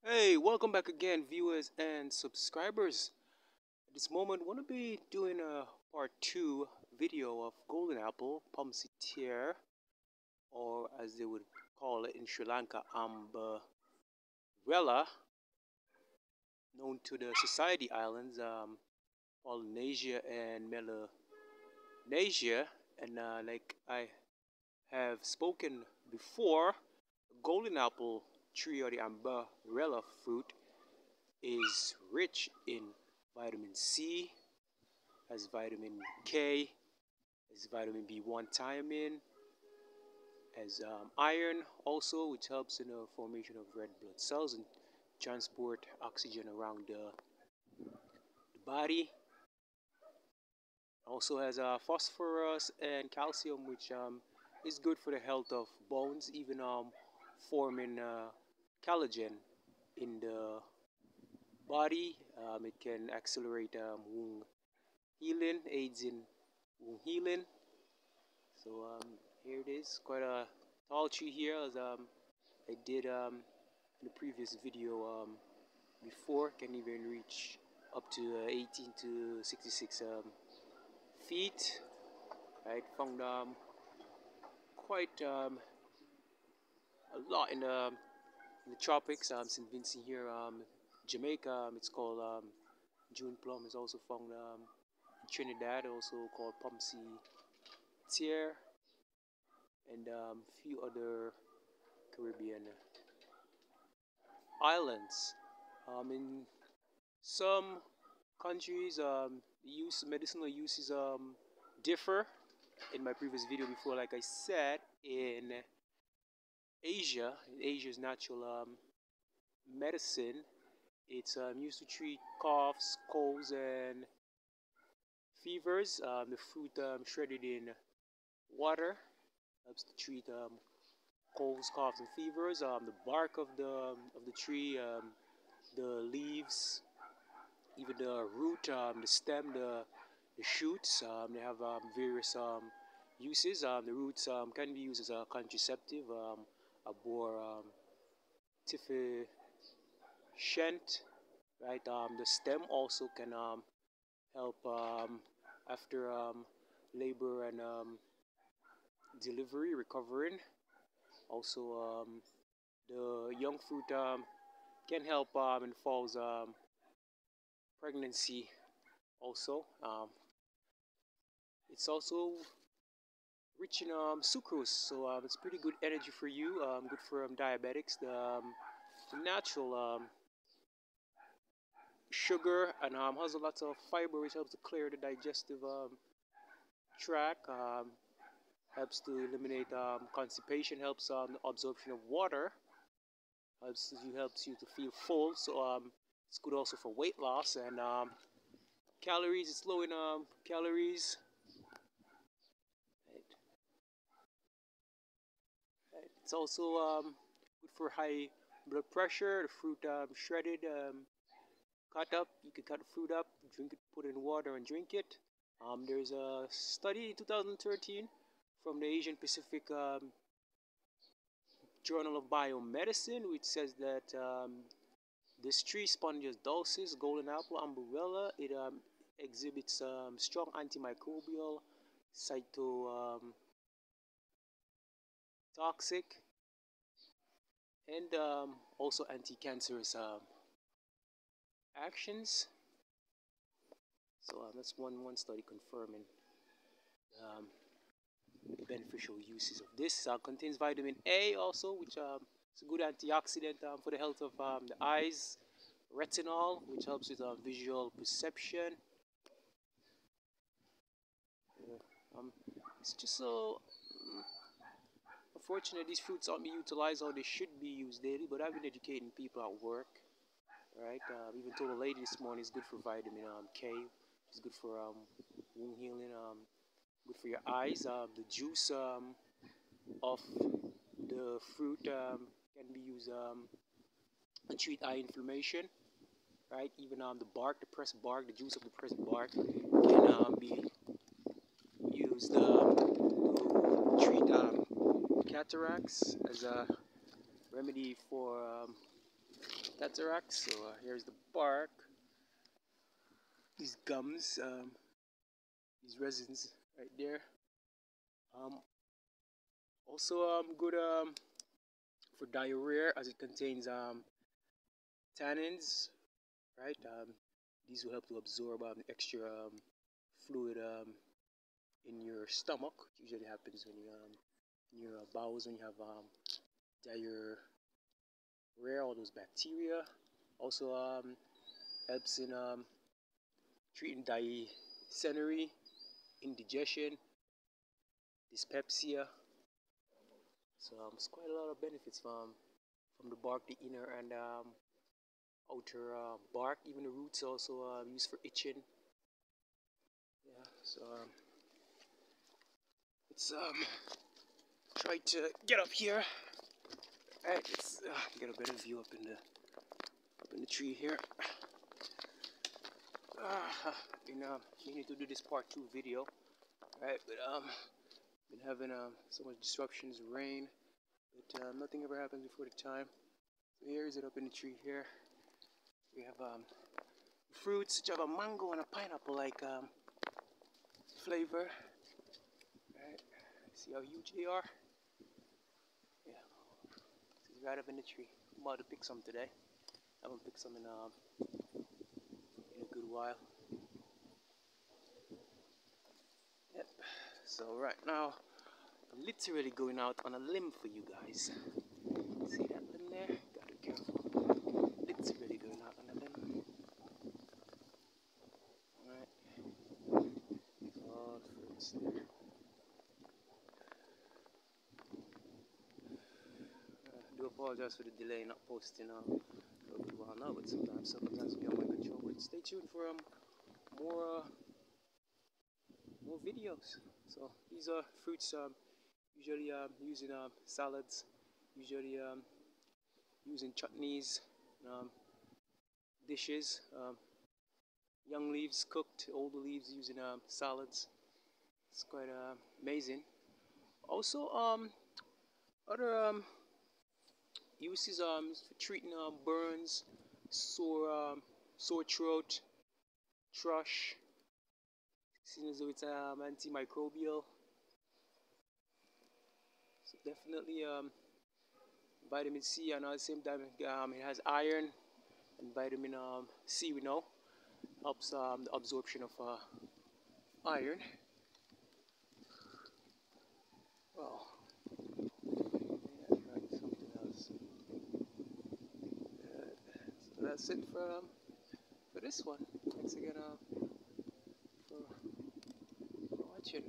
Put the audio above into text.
Hey, welcome back again, viewers and subscribers. At this moment, I want to be doing a part 2 video of golden apple, Pomsitier, or as they would call it in Sri Lanka, ambarella, known to the Society Islands, Polynesia and Melanesia. And like I have spoken before, golden apple tree or the ambarella fruit is rich in vitamin C, has vitamin K, has vitamin B1 thiamine, has iron also, which helps in the formation of red blood cells and transport oxygen around the body. Also has phosphorus and calcium, which is good for the health of bones, even forming collagen in the body. It can accelerate wound healing, aids in wound healing. So here it is, quite a tall tree here, as I did in the previous video before. Can even reach up to 18 to 66 feet. Right, found quite a lot in the tropics. St. Vincent here, Jamaica. It's called June plum. Is also found in Trinidad, also called Pomsy Tier, and few other Caribbean islands. In some countries, the medicinal uses differ. In my previous video before, like I said, in Asia's natural medicine, it's used to treat coughs, colds, and fevers. The fruit shredded in water helps to treat colds, coughs, and fevers. The bark of the tree, the leaves, even the root, the stem, the shoots. They have various uses. The roots can be used as a contraceptive, abortifacient, right? The stem also can help after labor and delivery, recovering. Also, the young fruit can help in falls pregnancy. Also, it's also rich in sucrose, so it's pretty good energy for you. Good for diabetics. The natural sugar and has a lot of fiber, which helps to clear the digestive tract. Helps to eliminate constipation. Helps the absorption of water. Helps you to feel full. So it's good also for weight loss and calories. It's low in calories. Right. Right. It's also good for high blood pressure. The fruit shredded, cut up. You can cut the fruit up, drink it, put it in water, and drink it. There's a study in 2013 from the Asian Pacific Journal of Biomedicine, which says that this tree, Spondias dulcis, golden apple, ambarella, it exhibits strong antimicrobial, cytotoxic, and also anti-cancerous actions. So that's one study confirming um, beneficial uses of this. Contains vitamin A also, which is a good antioxidant for the health of the eyes. Retinol, which helps with visual perception. It's just so unfortunate these fruits aren't being utilized how they should be used daily, but I've been educating people at work, right? Even told a lady this morning it's good for vitamin K, it's good for wound healing, good for your eyes. The juice of the fruit can be used to treat eye inflammation, right? Even the bark, the pressed bark, the juice of the pressed bark can be used to treat cataracts as a remedy for Cataracts. So here's the bark. These gums, these resins right there. Also good for diarrhea as it contains tannins, right? These will help to absorb extra fluid in your stomach. It usually happens when you in your bowels when you have diarrhea, all those bacteria. Also helps in treating dysentery, indigestion, dyspepsia. So it's quite a lot of benefits from the bark, the inner and outer bark. Even the roots also used for itching. Yeah, so let's try to get up here. Alright, let's get a better view up in the tree here. Been meaning to do this part 2 video, right? But been having so much disruptions, rain, but nothing ever happens before the time. So here is it up in the tree here. We have fruits which have a mango and a pineapple like flavor. Right? See how huge they are? Yeah. It's right up in the tree. I'm about to pick some today. I haven't picked some in a good while. Yep. So right now, I'm literally going out on a limb for you guys. See that limb there? Gotta be careful. Literally going out on a limb. Alright. All the fruits there. I do apologize for the delay not posting a good while now, but sometimes beyond my control. But stay tuned for more videos. So these are fruits usually used in salads, usually used in chutneys, dishes. Young leaves cooked, older leaves used in salads. It's quite amazing. Also, other uses for treating burns, sore throat, thrush. Seen as though it's antimicrobial. So definitely vitamin C, and at the same time it has iron and vitamin C. We know helps the absorption of iron. Well, yeah, right, something else. So that's it for this one. Thanks again for watching.